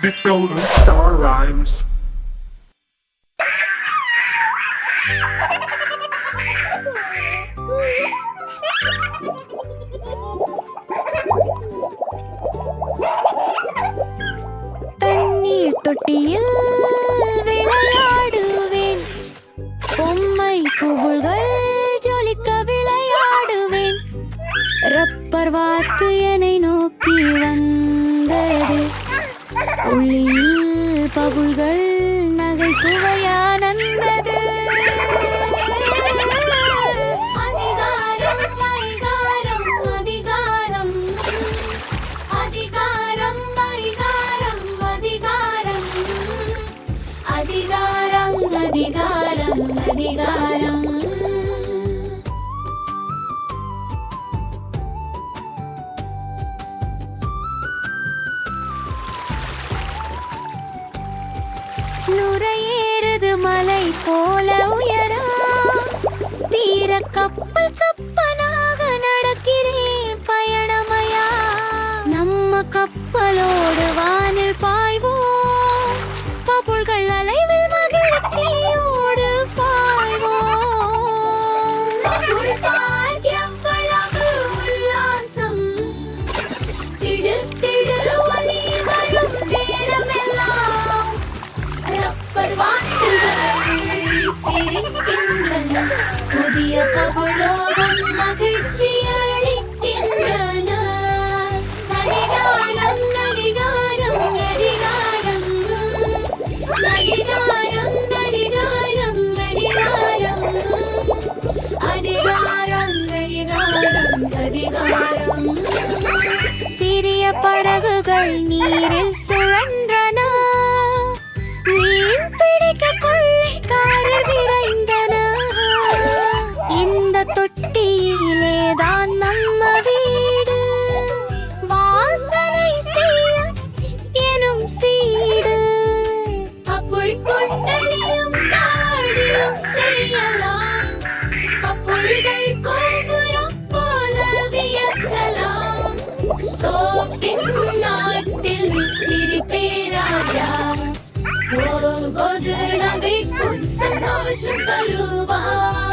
Big Golden Star Rhymes. தண்ணீர் தொட்டியில் விளையாடுவேன், பொம்மை புகழ்கள் ஜொலிக்க விளையாடுவேன். ரப்பர் வாத்து என்னை நோக்கி வந்தது, ஒளியில் பபுள்கள் நகை சுவையானந்தது. அதிகாரம் அதிகாரம் அதிகாரம் அதிகாரம் அதிகாரம் அதிகாரம் அதிகாரம் அதிகாரம் அதிகாரம். நுரையேறுது மலை போல உயரா, வீர கப்பல் கப்பனாக நடக்கிறேன் பயணமயா. நம்ம கப்பலோடு வானில் பாய்வோம், பபுள்கள் அலைவில் மகிழ்ச்சியோடு பாய்வோம். பபுள் பாக்கியம் வழங்கு உல்லாசம், திடு திடு ஒலி வரும் நேரமெல்லாம் ரப்பர் வாத்துகள் சிரிக்கின்றன, புதிய பபுளோகம் மகிழ்ச்சி அளிக்கின்றன. அதிகாரம் அதிகாரம் அதிகாரம் அதிகாரம் அதிகாரம் அதிகாரம் அதிகாரம் அதிகாரம். சிறிய படகுகள் நீரில் சுழன்றன, மீன் பிடிக்க கொள்ளைக்காரர் விரைந்தன. இந்த தொட்டியிலேதான் நம்ம வீடு, வாசனை செய்ய எனும் சீடு. அப்புள் கொண்டலியும் தாடியும் செய்யலாம், அப்புள்கள் கோபுரம் போல வியக்கலாம். சோப்பின் நாட்டில் விசிறி பேராஜா, ஒவ்வொரு நகைக்கும் சந்தோஷம் தருவார்.